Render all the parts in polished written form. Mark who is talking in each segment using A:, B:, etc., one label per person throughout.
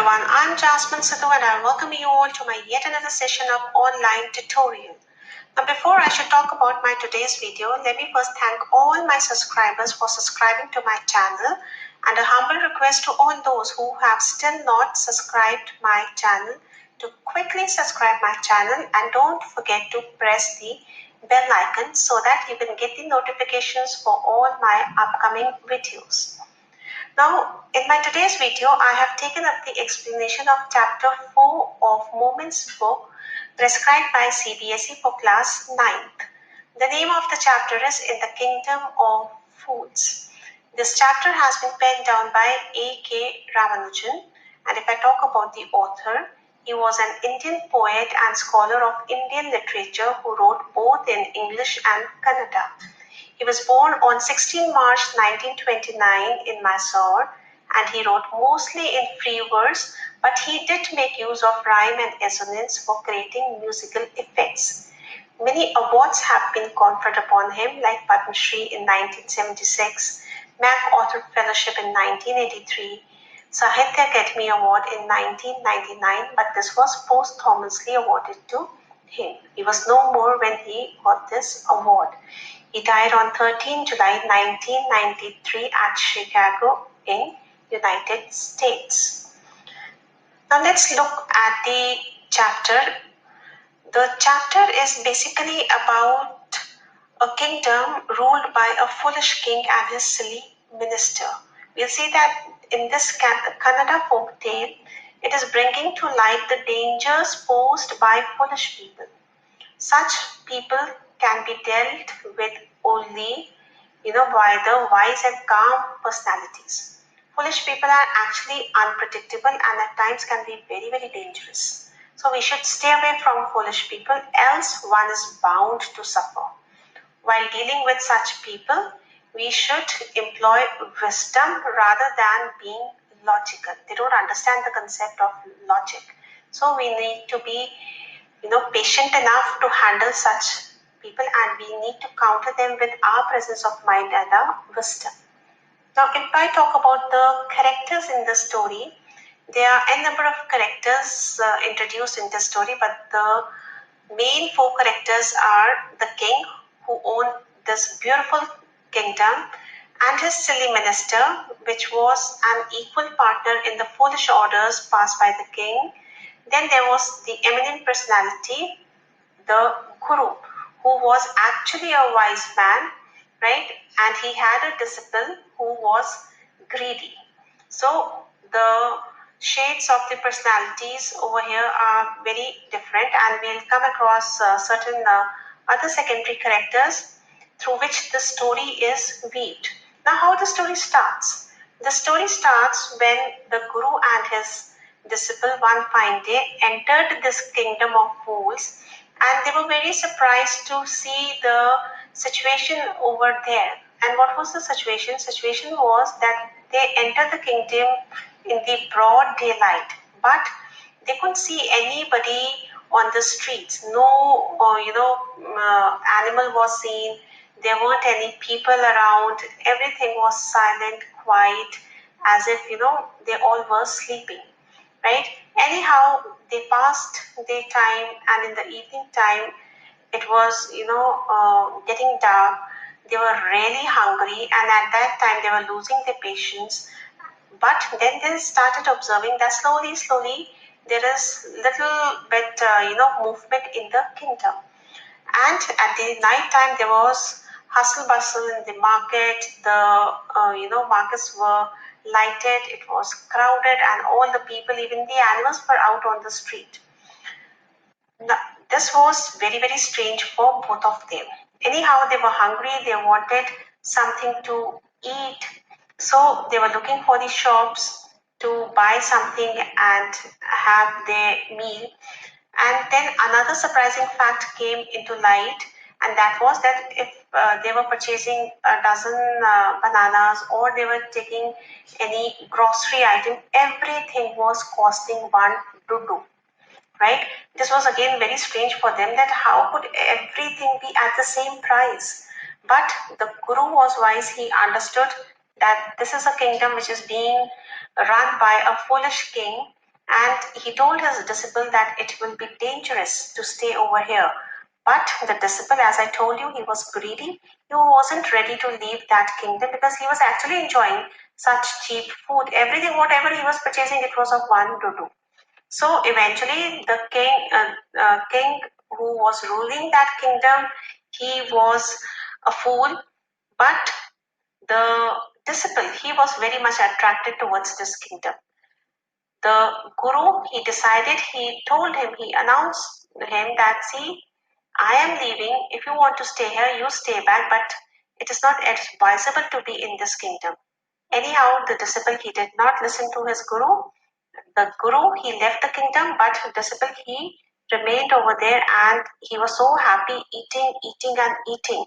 A: everyone, I'm Jasmine Sidhu and I welcome you all to my yet another session of online tutorial. Now before I should talk about my today's video, let me first thank all my subscribers for subscribing to my channel and a humble request to all those who have still not subscribed my channel to quickly subscribe my channel and don't forget to press the bell icon so that you can get the notifications for all my upcoming videos. Now, in my today's video, I have taken up the explanation of chapter 4 of Moments book prescribed by CBSE for class 9th. The name of the chapter is In the Kingdom of Fools. This chapter has been penned down by A.K. Ramanujan, and if I talk about the author, he was an Indian poet and scholar of Indian literature who wrote both in English and Kannada. He was born on 16 March 1929 in Mysore, and he wrote mostly in free verse, but he did make use of rhyme and assonance for creating musical effects. Many awards have been conferred upon him, like Padma Shri in 1976, Mac Author Fellowship in 1983, Sahitya Academy Award in 1999, but this was posthumously awarded to him. He was no more when he got this award. He died on 13 July 1993 at Chicago in United States. Now let's look at the chapter. The chapter is basically about a kingdom ruled by a foolish king and his silly minister. We'll see that in this Kannada folk tale, it is bringing to light the dangers posed by foolish people. Such people can be dealt with only, by the wise and calm personalities. Foolish people are actually unpredictable and at times can be very, very dangerous. So we should stay away from foolish people, else one is bound to suffer. While dealing with such people, we should employ wisdom rather than being logical. They don't understand the concept of logic. So we need to be patient enough to handle such people, and we need to counter them with our presence of mind and our wisdom. Now, if I talk about the characters in the story, there are a number of characters introduced in the story, but the main four characters are the king who owned this beautiful kingdom and his silly minister, which was an equal partner in the foolish orders passed by the king. Then there was the eminent personality, the guru, who was actually a wise man, right? And he had a disciple who was greedy. So the shades of the personalities over here are very different, and we'll come across certain other secondary characters through which the story is weaved. Now, how the story starts? The story starts when the guru and his disciple one fine day entered this kingdom of fools, and they were very surprised to see the situation over there. And what was the situation? Situation was that they entered the kingdom in the broad daylight, but they couldn't see anybody on the streets. No, animal was seen. There weren't any people around. Everything was silent, quiet, as if they all were sleeping. Right? Anyhow, they passed their time, and in the evening time, it was getting dark. They were really hungry, and at that time they were losing their patience. But then they started observing that slowly there is little bit movement in the kingdom. And at the night time there was hustle bustle in the market. The markets were lighted, it was crowded, and all the people, even the animals, were out on the street. Now, this was very, very strange for both of them. Anyhow, they were hungry, they wanted something to eat, so they were looking for the shops to buy something and have their meal. And then another surprising fact came into light, and that was that if they were purchasing a dozen bananas, or they were taking any grocery item, everything was costing one dudu, right? This was again very strange for them, that how could everything be at the same price? But the guru was wise. He understood that this is a kingdom which is being run by a foolish king, and he told his disciple that it will be dangerous to stay over here. But the disciple, as I told you, he was greedy. He wasn't ready to leave that kingdom because he was actually enjoying such cheap food. Everything, whatever he was purchasing, it was of one to do. So eventually, the king who was ruling that kingdom, he was a fool, but the disciple, he was very much attracted towards this kingdom. The guru, he decided, he told him, he announced him that, see, I am leaving. If you want to stay here, you stay back, but it is not advisable to be in this kingdom. Anyhow, the disciple, he did not listen to his guru. The guru, he left the kingdom, but the disciple, he remained over there, and he was so happy, eating, eating, and eating.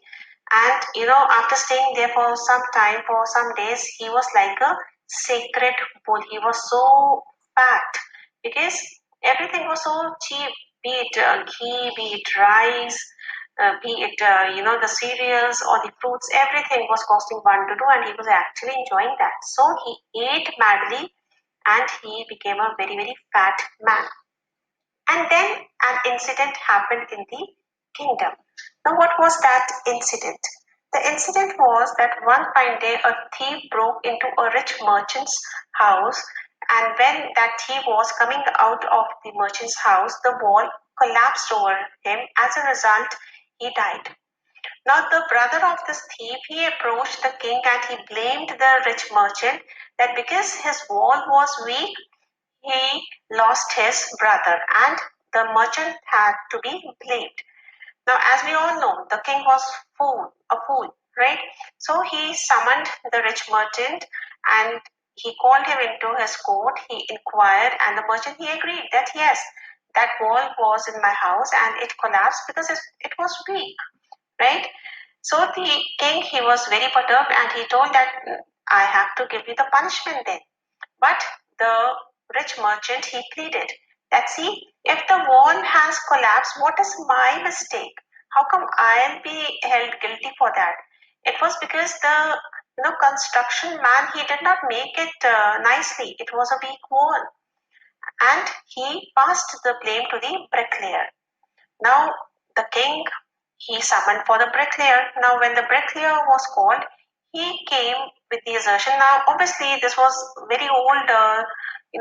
A: And after staying there for some time, for some days, he was like a sacred bull. He was so fat because everything was so cheap, be it ghee, be it rice, be it the cereals or the fruits. Everything was costing one to do, and he was actually enjoying that. So he ate madly, and he became a very, very fat man. And then an incident happened in the kingdom. Now, what was that incident? The incident was that one fine day a thief broke into a rich merchant's house, and when that thief was coming out of the merchant's house, the wall collapsed over him. As a result, he died. Now, the brother of this thief, he approached the king and he blamed the rich merchant that because his wall was weak, he lost his brother, and the merchant had to be blamed. Now, as we all know, the king was a fool, right? So he summoned the rich merchant and he called him into his court. He inquired, and the merchant, he agreed that yes, that wall was in my house and it collapsed because it was weak, right? So the king, he was very perturbed and he told that I have to give you the punishment then. But the rich merchant, he pleaded that, see, if the wall has collapsed, what is my mistake? How come I'll be held guilty for that? It was because the construction man, he did not make it nicely. It was a weak wall, and he passed the blame to the bricklayer. Now the king, he summoned for the bricklayer. Now when the bricklayer was called, he came with the assertion. Now obviously this was very old,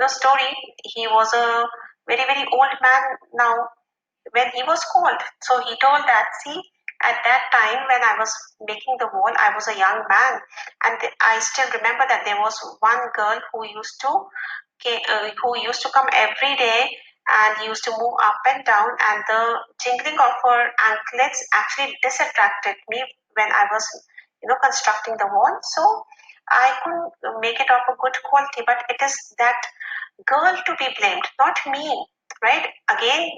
A: story. He was a very, very old man now when he was called. So he told that, see, at that time when I was making the wall, I was a young man, and I still remember that there was one girl who used to come every day and used to move up and down, and the jingling of her anklets actually distracted me when I was constructing the wall. So I couldn't make it of a good quality, but it is that girl to be blamed, not me, right? Again,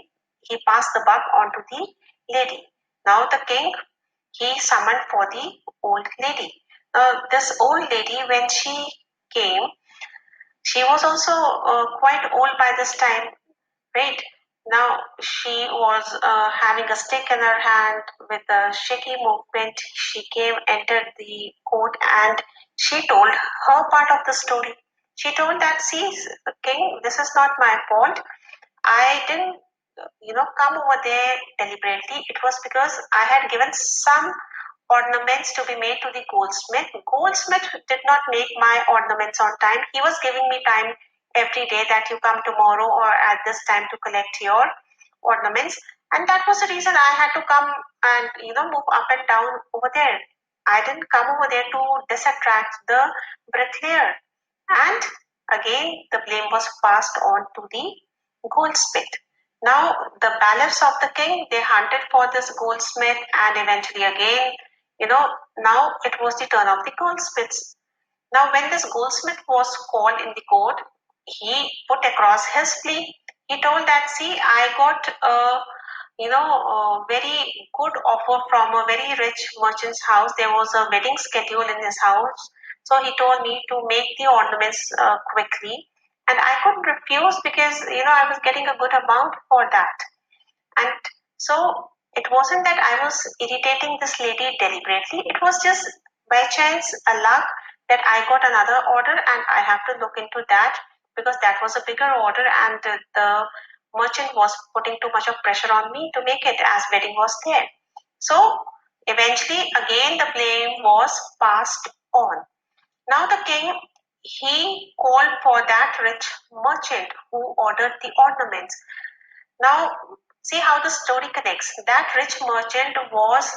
A: he passed the buck on to the lady. Now the king, he summoned for the old lady. This old lady, when she came, she was also quite old by this time, right? Now she was having a stick in her hand with a shaky movement. She came, entered the court, and she told her part of the story. She told that, see, king, this is not my fault. I didn't, come over there deliberately. It was because I had given some ornaments to be made to the goldsmith. Goldsmith did not make my ornaments on time. He was giving me time every day that you come tomorrow or at this time to collect your ornaments. And that was the reason I had to come and, move up and down over there. I didn't come over there to distract the bricklayer. And again, the blame was passed on to the goldsmith. Now, the bailiffs of the king, they hunted for this goldsmith, and eventually again, now it was the turn of the goldsmiths. Now, when this goldsmith was called in the court, he put across his plea. He told that, see, I got a very good offer from a very rich merchant's house. There was a wedding schedule in his house. So he told me to make the ornaments quickly. And I couldn't refuse because, I was getting a good amount for that. And so it wasn't that I was irritating this lady deliberately. It was just by chance a luck that I got another order and I have to look into that because that was a bigger order and the merchant was putting too much of pressure on me to make it as wedding was there. So eventually again the blame was passed on. Now the king, he called for that rich merchant who ordered the ornaments. Now see how the story connects. That rich merchant was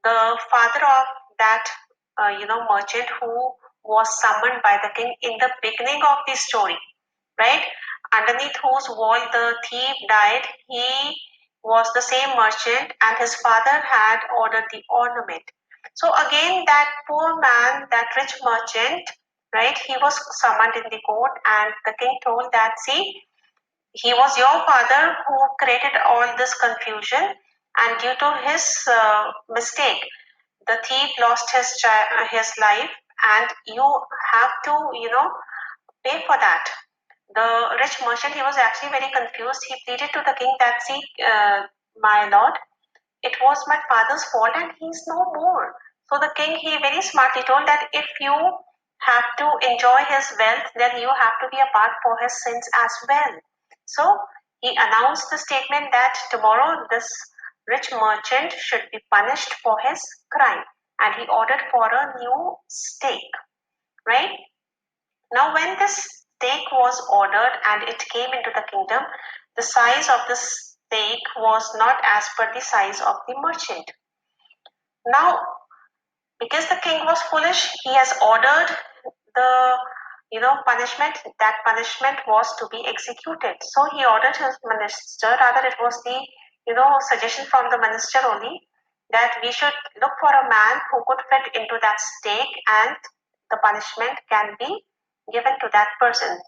A: the father of that merchant who was summoned by the king in the beginning of the story, right? Underneath whose wall the thief died, he was the same merchant and his father had ordered the ornament. So again, that poor man, that rich merchant, right, he was summoned in the court and the king told that, see, he was your father who created all this confusion and due to his mistake, the thief lost his life and you have to, pay for that. The rich merchant, he was actually very confused. He pleaded to the king that, see, my lord, it was my father's fault and he's no more. So the king, he very smartly told that if you have to enjoy his wealth, then you have to be a part for his sins as well. So he announced the statement that tomorrow this rich merchant should be punished for his crime and he ordered for a new stake, right? Now, when this stake was ordered and it came into the kingdom, the size of the stake was not as per the size of the merchant. Now, because the king was foolish, he has ordered the punishment. That punishment was to be executed. So he ordered his minister, rather it was the suggestion from the minister only, that we should look for a man who could fit into that stake and the punishment can be given to that person.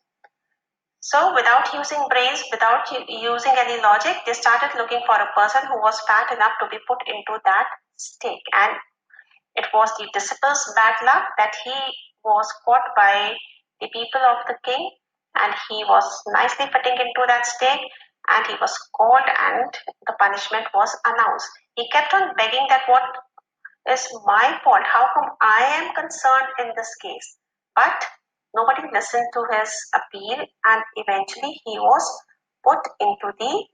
A: So without using brains, without using any logic, they started looking for a person who was fat enough to be put into that stake. And it was the disciple's bad luck that he was caught by the people of the king and he was nicely fitting into that stake and he was called and the punishment was announced. He kept on begging that what is my fault? How come I am concerned in this case? But nobody listened to his appeal and eventually he was put into the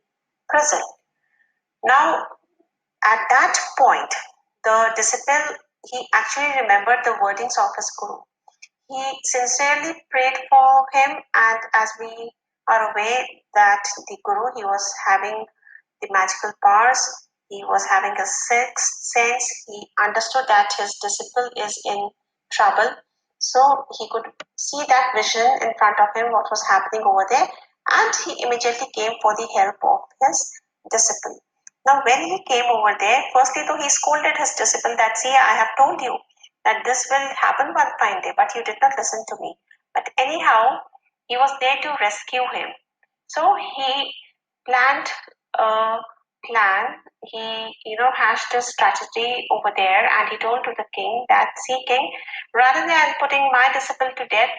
A: prison. Now, at that point, the disciple, he actually remembered the wordings of his guru. He sincerely prayed for him, and as we are aware that the guru, he was having the magical powers, he was having a sixth sense, he understood that his disciple is in trouble. So he could see that vision in front of him, what was happening over there, and he immediately came for the help of his disciple. Now, when he came over there, firstly, though, he scolded his disciple that, see, I have told you that this will happen one fine day, but you did not listen to me. But anyhow, he was there to rescue him. So he planned a plan. He, hashed a strategy over there and he told to the king that, see, king, rather than putting my disciple to death,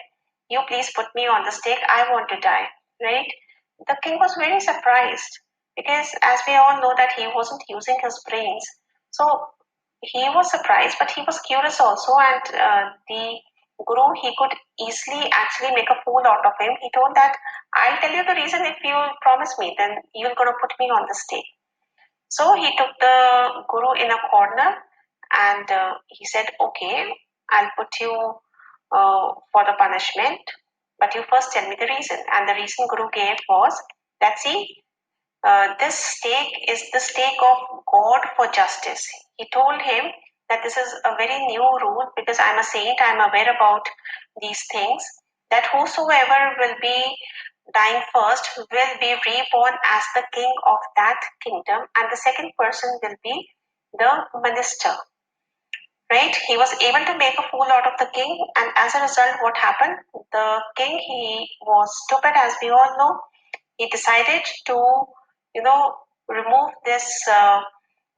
A: you please put me on the stake. I want to die, right? The king was very surprised because as we all know that he wasn't using his brains. So he was surprised, but he was curious also and the guru, he could easily actually make a fool out of him. He told that, I'll tell you the reason. If you promise me, then you're going to put me on the stake. So he took the guru in a corner and he said, okay, I'll put you for the punishment, but you first tell me the reason. And the reason guru gave was that, see, this stake is the stake of God for justice. He told him that this is a very new rule because I'm a saint, I'm aware about these things, that whosoever will be dying first will be reborn as the king of that kingdom, and the second person will be the minister. Right? He was able to make a fool out of the king, and as a result, what happened? The king, he was stupid, as we all know. He decided to, remove this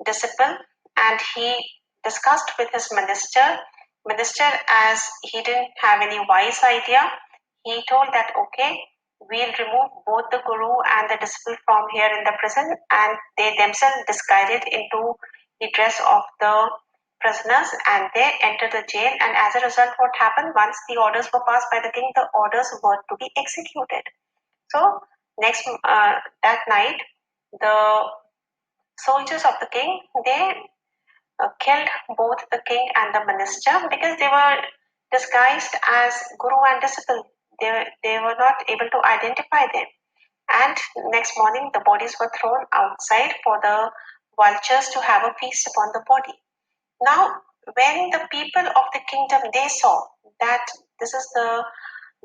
A: disciple, and he discussed with his minister. Minister, as he didn't have any wise idea, he told that, okay, we'll remove both the guru and the disciple from here in the prison, and they themselves disguised into the dress of the prisoners and they entered the jail, and as a result what happened, once the orders were passed by the king, the orders were to be executed. So next that night the soldiers of the king, they killed both the king and the minister because they were disguised as guru and disciple. They were not able to identify them, and next morning the bodies were thrown outside for the vultures to have a feast upon the body. Now, when the people of the kingdom, they saw that this is the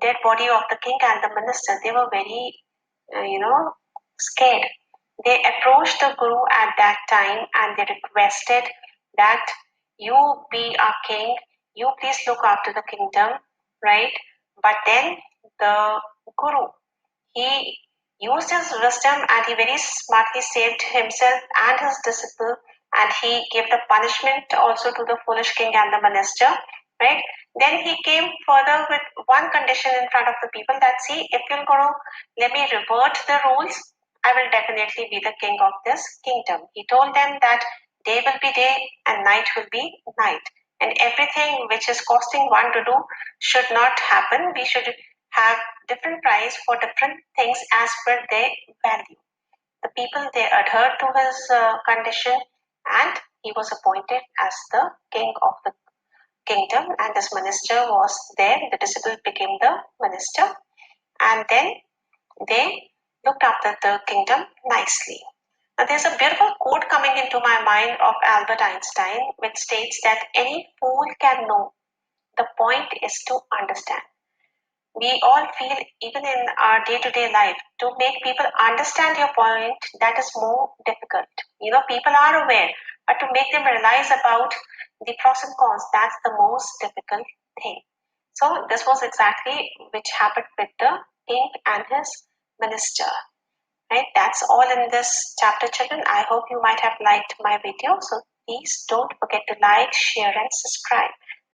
A: dead body of the king and the minister, they were very, scared. They approached the guru at that time and they requested that you be our king, you please look after the kingdom, right? But then the guru, he used his wisdom and he very smartly saved himself and his disciple, and he gave the punishment also to the foolish king and the minister, right? Then he came further with one condition in front of the people that, see, if you'll go, let me revert the rules, I will definitely be the king of this kingdom. He told them that day will be day and night will be night, and everything which is costing one to do should not happen. We should have different price for different things as per their value. The people, they adhered to his condition, and he was appointed as the king of the kingdom, and this minister was there. The disciple became the minister, and then they looked after the kingdom nicely. Now, there's a beautiful quote coming into my mind of Albert Einstein, which states that any fool can know. The point is to understand. We all feel, even in our day-to-day life, to make people understand your point, that is more difficult. People are aware, but to make them realize about the pros and cons, that's the most difficult thing. So this was exactly which happened with the king and his minister. Right, that's all in this chapter, children. I hope you might have liked my video. So please don't forget to like, share, and subscribe.